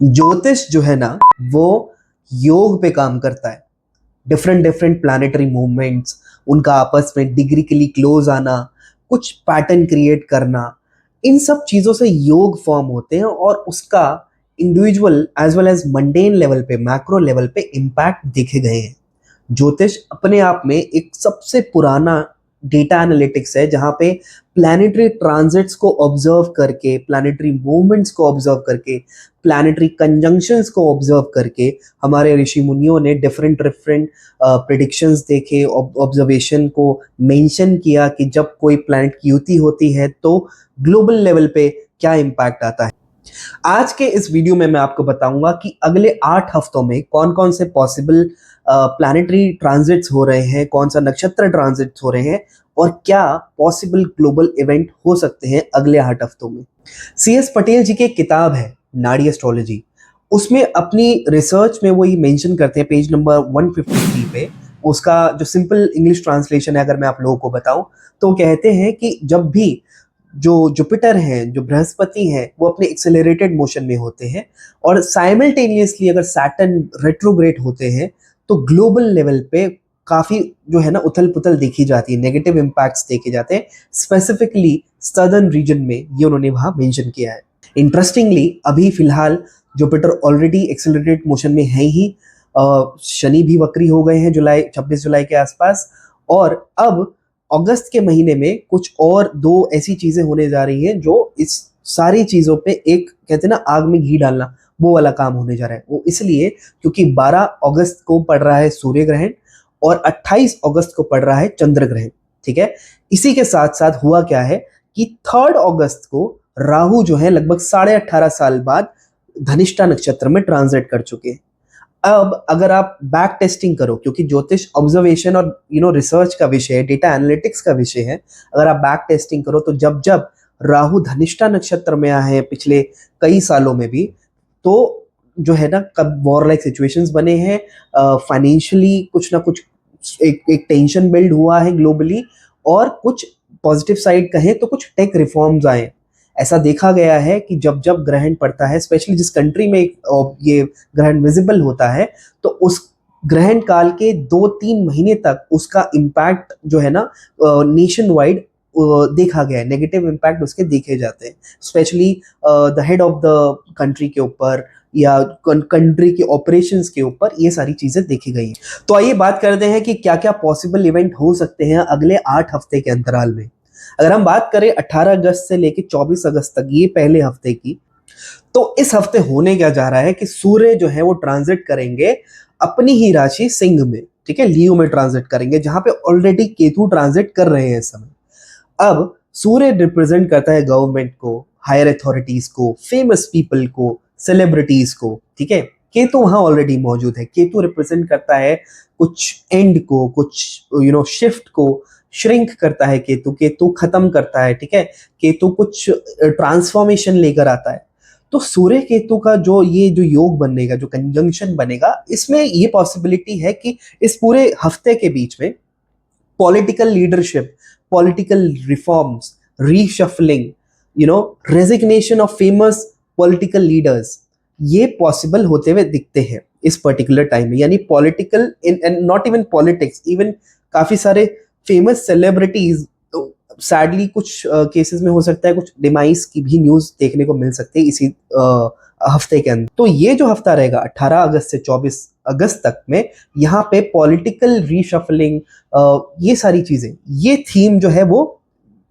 ज्योतिष जो है ना वो योग पे काम करता है। डिफरेंट डिफरेंट प्लानिटरी मूवमेंट्स, उनका आपस में डिग्रिकली क्लोज आना, कुछ पैटर्न क्रिएट करना, इन सब चीजों से योग फॉर्म होते हैं और उसका individual as well as mundane level पे, मैक्रो लेवल पे इम्पैक्ट देखे गए हैं। ज्योतिष अपने आप में एक सबसे पुराना डेटा एनालिटिक्स है जहां पे प्लैनेटरी ट्रांजिट्स को ऑब्जर्व करके, प्लैनेटरी मूवमेंट्स को ऑब्जर्व करके, प्लैनेटरी कंजंक्शंस को ऑब्जर्व करके हमारे ऋषि मुनियों ने डिफरेंट डिफरेंट प्रिडिक्शंस देखे, ऑब्जर्वेशन को मेंशन किया कि जब कोई प्लैनेट की युति होती है तो ग्लोबल लेवल पे क्या इम्पैक्ट आता है। आज के इस वीडियो में मैं आपको बताऊंगा कि अगले 8 हफ्तों में कौन कौन से पॉसिबल प्लैनेटरी ट्रांजिट्स हो रहे हैं, कौन सा नक्षत्र ट्रांजिट्स हो रहे हैं और क्या पॉसिबल ग्लोबल इवेंट हो सकते हैं अगले 8 हफ्तों में। CS पटेल जी की एक किताब है नाड़ी एस्ट्रोलॉजी, उसमें अपनी रिसर्च में वो ये मेंशन करते हैं पेज नंबर 153 पे। उसका जो सिंपल इंग्लिश ट्रांसलेशन है अगर मैं आप लोगों को बताऊं तो वो कहते हैं कि जब भी जो जुपिटर हैं, जो बृहस्पति हैं, वो अपने एक्सेलरेटेड मोशन में होते हैं और साइमल्टेनियसली अगर सैटर्न रेट्रोग्रेड होते हैं तो ग्लोबल लेवल पे काफी जो है ना उथल पुथल देखी जाती है, नेगेटिव इंपैक्ट्स देखे जाते हैं। स्पेसिफिकली सदर्न रीजन में ये उन्होंने वहां मेंशन किया है। इंटरेस्टिंगली अभी फिलहाल जुपिटर ऑलरेडी एक्सेलरेटेड मोशन में है ही, शनि भी वक्री हो गए हैं 26 जुलाई के आसपास, और अब अगस्त के महीने में कुछ और दो ऐसी चीजें होने जा रही हैं जो इस सारी चीजों पे एक कहते हैं ना आग में घी डालना, वो वाला काम होने जा रहा है। वो इसलिए क्योंकि 12 अगस्त को पड़ रहा है सूर्य ग्रहण और 28 अगस्त को पड़ रहा है चंद्र ग्रहण। ठीक है, इसी के साथ साथ हुआ क्या है कि 3 अगस्त को राहु जो है लगभग 18.5 साल बाद धनिष्ठा नक्षत्र में ट्रांजिट कर चुके हैं। अब अगर आप बैक टेस्टिंग करो, क्योंकि ज्योतिष ऑब्जर्वेशन और रिसर्च का विषय है, डेटा एनालिटिक्स का विषय है, अगर आप बैक टेस्टिंग करो तो जब जब राहु धनिष्ठा नक्षत्र में आए हैं पिछले कई सालों में भी, तो जो है ना कब वॉर लाइक सिचुएशंस बने हैं, फाइनेंशियली कुछ ना कुछ एक टेंशन बिल्ड हुआ है ग्लोबली, और कुछ पॉजिटिव साइड कहें तो कुछ टेक रिफॉर्म्स आए। ऐसा देखा गया है कि जब जब ग्रहण पड़ता है, स्पेशली जिस कंट्री में ये ग्रहण विजिबल होता है, तो उस ग्रहण काल के 2-3 महीने तक उसका इम्पैक्ट जो है ना नेशन वाइड देखा गया है, नेगेटिव इम्पैक्ट उसके देखे जाते हैं, specially the head of the country के ऊपर या कंट्री के ऑपरेशंस के ऊपर ये सारी चीजें देखी गई हैं। तो आइए बात करते हैं कि क्या क्या पॉसिबल इवेंट हो सकते हैं अगले 8 हफ्ते के अंतराल में। अगर हम बात करें 18 अगस्त से लेकर 24 अगस्त तक, ये पहले हफ्ते की, तो इस हफ्ते होने क्या जा रहा है कि सूर्य जो है वो ट्रांजिट करेंगे अपनी ही राशि सिंह में। ठीक है, लियो में ट्रांजिट करेंगे जहां पे ऑलरेडी केतु ट्रांजिट कर रहे हैं इस समय। अब सूर्य रिप्रेजेंट करता है गवर्नमेंट को, हायर अथॉरिटीज को, फेमस पीपल को, सेलिब्रिटीज को। ठीक है, केतु वहां ऑलरेडी मौजूद है। केतु रिप्रेजेंट करता है कुछ एंड को, कुछ शिफ्ट को, श्रिंक करता है केतु। केतु खत्म करता है। ठीक है, केतु कुछ ट्रांसफॉर्मेशन लेकर आता है। तो सूर्य केतु का जो योग बनेगा, जो कंजंक्शन बनेगा, इसमें ये पॉसिबिलिटी है कि इस पूरे हफ्ते के बीच में political leadership, political reforms, reshuffling, resignation of famous political leaders, ये पॉसिबल होते हुए दिखते हैं इस पर्टिकुलर टाइम में। यानी political in not even politics, even काफी सारे फेमस सेलिब्रिटीज, सैडली कुछ केसेस में हो सकता है कुछ डिमाइस की भी न्यूज देखने को मिल सकती है इसी हफ्ते के अंदर। तो ये जो हफ्ता रहेगा 18 अगस्त से 24 अगस्त तक में, यहाँ पे पॉलिटिकल रीशफलिंग, ये सारी चीजें, ये थीम जो है वो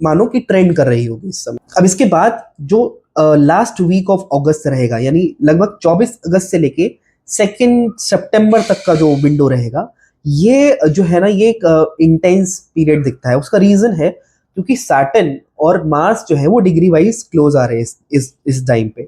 मानो कि ट्रेंड कर रही होगी इस समय। अब इसके बाद जो लास्ट वीक ऑफ अगस्त रहेगा, यानी लगभग 24 अगस्त से लेके 2 सितंबर तक का जो विंडो रहेगा, ये जो है ना ये एक इंटेंस पीरियड दिखता है। उसका रीजन है क्योंकि सैटर्न और मार्स जो है वो डिग्री वाइज क्लोज आ रहे हैं इस टाइम पे।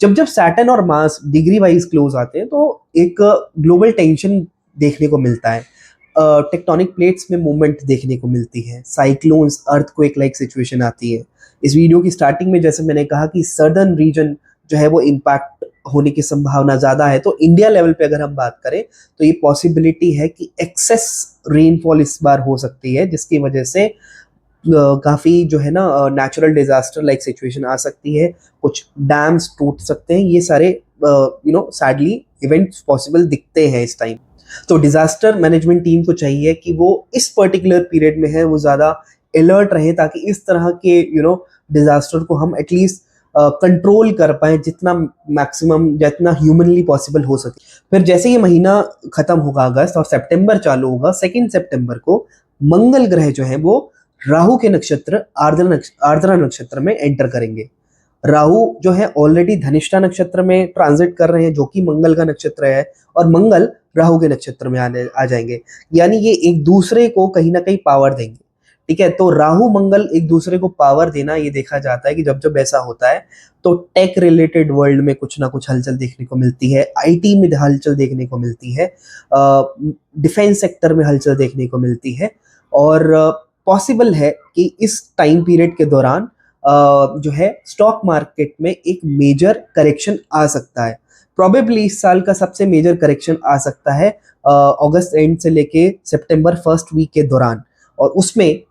जब जब सैटर्न और मार्स डिग्री वाइज क्लोज आते हैं तो एक ग्लोबल टेंशन देखने को मिलता है, टेक्टोनिक प्लेट्स में मूवमेंट देखने को मिलती है, साइक्लोन्स, अर्थक्वेक लाइक सिचुएशन आती है। इस वीडियो की स्टार्टिंग में जैसे मैंने कहा कि सदर्न रीजन जो है वो इम्पैक्ट होने की संभावना ज्यादा है। तो इंडिया लेवल पे अगर हम बात करें तो ये पॉसिबिलिटी है कि एक्सेस रेनफॉल इस बार हो सकती है, जिसकी वजह से काफी जो है ना नेचुरल डिजास्टर लाइक सिचुएशन आ सकती है, कुछ डैम्स टूट सकते हैं। ये सारे सैडली इवेंट्स पॉसिबल दिखते हैं इस टाइम। तो डिजास्टर मैनेजमेंट टीम को चाहिए कि वो इस पर्टिकुलर पीरियड में है वो ज़्यादा अलर्ट रहे, ताकि इस तरह के डिजास्टर को हम एटलीस्ट कंट्रोल कर पाए जितना मैक्सिमम, जितना ह्यूमनली पॉसिबल हो सके। फिर जैसे ये महीना खत्म होगा अगस्त और सितंबर चालू होगा, 2 सितंबर को मंगल ग्रह जो है वो राहु के नक्षत्र आर्द्रा नक्षत्र में एंटर करेंगे। राहु जो है ऑलरेडी धनिष्ठा नक्षत्र में ट्रांजिट कर रहे हैं, जो कि मंगल का नक्षत्र है, और मंगल राहु के नक्षत्र में आ जाएंगे। यानी ये एक दूसरे को कहीं ना कहीं पावर देंगे। ठीक है, तो राहु मंगल एक दूसरे को पावर देना, ये देखा जाता है कि जब जब ऐसा होता है तो टेक रिलेटेड वर्ल्ड में कुछ ना कुछ हलचल देखने को मिलती है, आईटी में हलचल देखने को मिलती है, डिफेंस सेक्टर में हलचल देखने को मिलती है। और पॉसिबल है कि इस टाइम पीरियड के दौरान जो है स्टॉक मार्केट में एक मेजर करेक्शन आ सकता है। प्रोबेबली इस साल का सबसे मेजर करेक्शन आ सकता है अगस्त एंड से लेके सितंबर फर्स्ट वीक के दौरान, और उसमें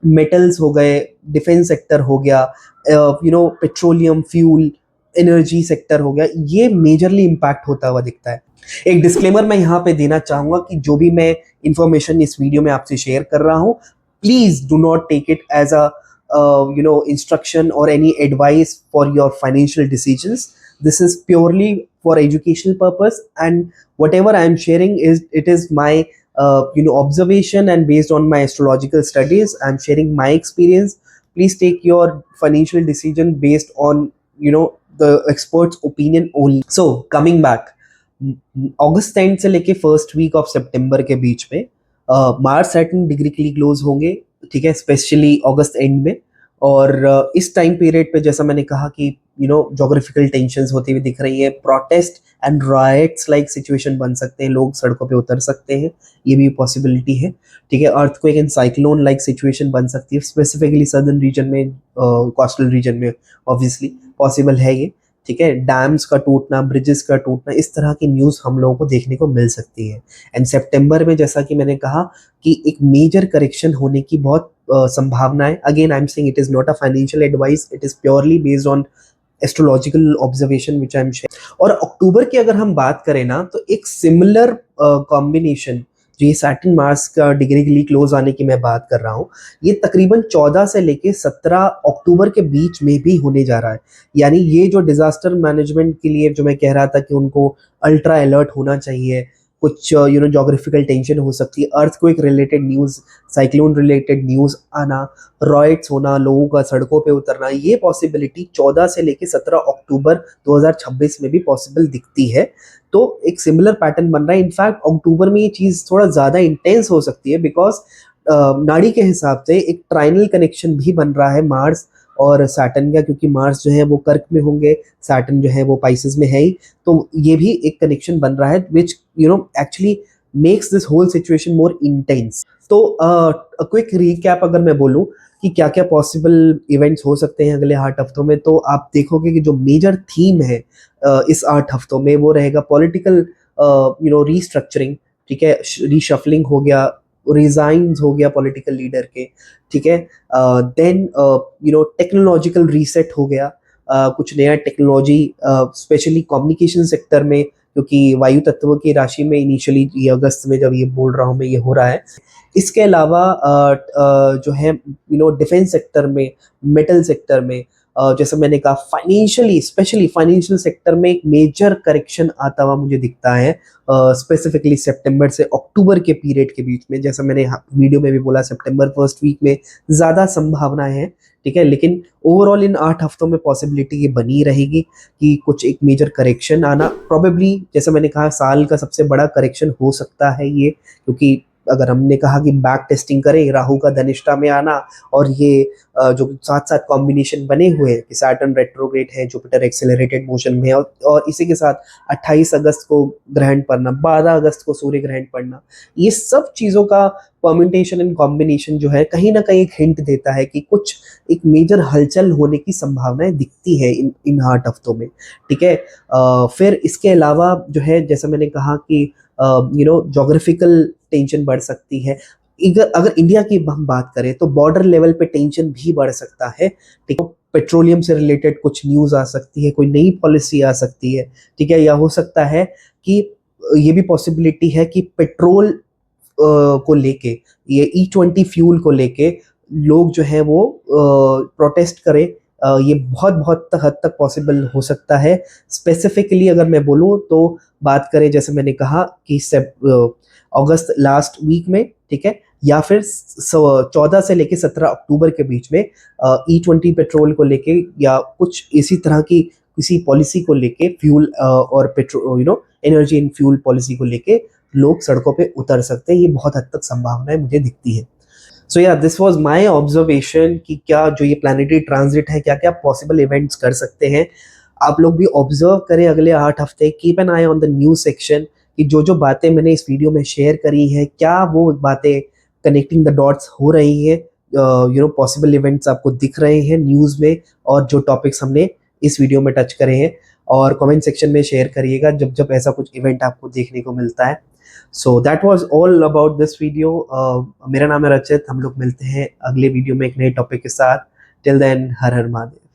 मेटल्स हो गए, डिफेंस सेक्टर हो गया, पेट्रोलियम फ्यूल एनर्जी सेक्टर हो गया, ये मेजरली इम्पैक्ट होता हुआ दिखता है। एक डिस्क्लेमर मैं यहाँ पे देना चाहूंगा कि जो भी मैं इंफॉर्मेशन इस वीडियो में आपसे शेयर कर रहा हूँ, please do not take it as a instruction or any advice for your financial decisions. This is purely for educational purpose, and whatever I am sharing it is my observation, and based on my astrological studies I am sharing my experience. Please take your financial decision based on the experts opinion only. So coming back, August and से लेके first week of सितंबर के बीच में Mars Saturn degree close होंगे। ठीक है, specially August and में। और इस टाइम पीरियड पे जैसा मैंने कहा कि जोग्राफिकल टेंशंस होती हुई दिख रही है, protest and rights like situation बन सकते हैं, लोग सड़कों पे उतर सकते हैं, ये भी पॉसिबिलिटी है। ठीक है, earthquake and cyclone like situation बन सकती है, स्पेसिफिकली सदर्न रीजन में, कोस्टल रीजन में ऑब्वियसली पॉसिबल है ये। ठीक है, डैम्स का टूटना, ब्रिजेस का टूटना, इस तरह की न्यूज़ हम लोगों को देखने को मिल सकती है। एंड सितंबर में जैसा कि मैंने कहा कि एक मेजर करेक्शन होने की बहुत संभावना है। Again I am saying it is not a financial advice, it is purely based on astrological observation which I am sharing. और अक्टूबर की अगर हम बात करें ना, तो एक सिमिलर कॉम्बिनेशन, जो ये सैटर्न मार्स का डिग्री क्लोज आने की मैं बात कर रहा हूँ, ये तकरीबन 14 से लेके 17 अक्टूबर के बीच में भी होने जा रहा है। यानी ये जो डिजास्टर मैनेजमेंट के लिए जो मैं कह रहा था कि उनको अल्ट्रा अलर्ट होना चाहिए, कुछ जोग्राफिकल टेंशन हो सकती है, earthquake related news, cyclone related news आना, रॉयट्स होना, लोगों का सड़कों पे उतरना, ये पॉसिबिलिटी 14 से लेके 17 अक्टूबर 2026 में भी पॉसिबल दिखती है। तो एक सिमिलर पैटर्न बन रहा है। इनफैक्ट अक्टूबर में ये चीज़ थोड़ा ज़्यादा इंटेंस हो सकती है, बिकॉज नाड़ी के हिसाब से एक ट्राइनल कनेक्शन भी बन रहा है मार्स और सैटर्न का, क्योंकि मार्स जो है वो कर्क में होंगे, सैटर्न जो है वो पाइसेस में है ही। तो ये भी एक कनेक्शन बन रहा है which actually makes this whole situation more intense. तो क्विक रीकैप अगर मैं बोलूं कि क्या क्या पॉसिबल इवेंट्स हो सकते हैं अगले 8 हफ्तों में, तो आप देखोगे कि जो मेजर थीम है इस 8 हफ्तों में वो रहेगा पॉलिटिकल रीस्ट्रक्चरिंग। ठीक है, रीशफलिंग हो गया, रिजाइन्स हो गया पॉलिटिकल लीडर के। ठीक है, देन टेक्नोलॉजिकल रीसेट हो गया, कुछ नया टेक्नोलॉजी स्पेशली कम्युनिकेशन सेक्टर में, क्योंकि वायु तत्व की राशि में इनिशियली ये अगस्त में जब ये बोल रहा हूँ मैं, ये हो रहा है। इसके अलावा जो है डिफेंस सेक्टर में, मेटल सेक्टर में, जैसे मैंने कहा फाइनेंशियली, स्पेशली फाइनेंशियल सेक्टर में एक मेजर करेक्शन आता हुआ मुझे दिखता है, स्पेसिफिकली सितंबर से अक्टूबर के पीरियड के बीच में। जैसा मैंने वीडियो में भी बोला, सितंबर फर्स्ट वीक में ज़्यादा संभावनाएं हैं। ठीक है, लेकिन ओवरऑल इन 8 हफ्तों में पॉसिबिलिटी ये बनी रहेगी कि कुछ एक मेजर करेक्शन आना, प्रोबेबली जैसे मैंने कहा साल का सबसे बड़ा करेक्शन हो सकता है ये, क्योंकि अगर हमने कहा कि बैक टेस्टिंग करें, राहु का धनिष्ठा में आना और ये जो साथ साथ कॉम्बिनेशन बने हुए हैं कि सैटर्न रेट्रोग्रेड है, जुपिटर एक्सेलरेटेड मोशन में है, और इसी के साथ 28 अगस्त को ग्रहण पड़ना, 12 अगस्त को सूर्य ग्रहण पड़ना, ये सब चीज़ों का परम्यूटेशन एंड कॉम्बिनेशन जो है कहीं ना कहीं एक हिंट देता है कि कुछ एक मेजर हलचल होने की संभावनाएं दिखती है इन 8 हफ्तों में। ठीक है, फिर इसके अलावा जो है जैसा मैंने कहा कि जोग्राफिकल टेंशन बढ़ सकती है। अगर इंडिया की हम बात करें तो बॉर्डर लेवल पे टेंशन भी बढ़ सकता है। ठीक है, पेट्रोलियम से रिलेटेड कुछ न्यूज़ आ सकती है, कोई नई पॉलिसी आ सकती है, ठीक है। या हो सकता है कि ये भी पॉसिबिलिटी है कि पेट्रोल को लेके, ये E20 फ्यूल को लेके लोग जो है वो प्रोटेस्ट करें। ये बहुत बहुत हद तक पॉसिबल हो सकता है। स्पेसिफिकली अगर मैं बोलूँ तो बात करें, जैसे मैंने कहा कि अगस्त लास्ट वीक में, ठीक है, या फिर 14 से लेके 17 अक्टूबर के बीच में E20 पेट्रोल को लेके या कुछ इसी तरह की किसी पॉलिसी को लेके, फ्यूल और petrol energy and fuel policy को लेके लोग सड़कों पे उतर सकते हैं। ये बहुत हद तक संभावनाएं मुझे दिखती है। सो या दिस वाज माय ऑब्जर्वेशन कि क्या जो ये प्लैनेटरी ट्रांजिट है, क्या क्या पॉसिबल इवेंट्स कर सकते हैं। आप लोग भी ऑब्जर्व करें अगले 8 हफ्ते, keep an I on the news section कि जो जो बातें मैंने इस वीडियो में शेयर करी है, क्या वो बातें कनेक्टिंग द डॉट्स हो रही है, पॉसिबल इवेंट्स आपको दिख रहे हैं न्यूज़ में, और जो टॉपिक्स हमने इस वीडियो में टच करे हैं। और कमेंट सेक्शन में शेयर करिएगा जब जब ऐसा कुछ इवेंट आपको देखने को मिलता है। So that was all about this video. मेरा नाम है रचित, हम लोग मिलते हैं अगले वीडियो में एक नए टॉपिक के साथ। टिल देन, हर हर महादेव।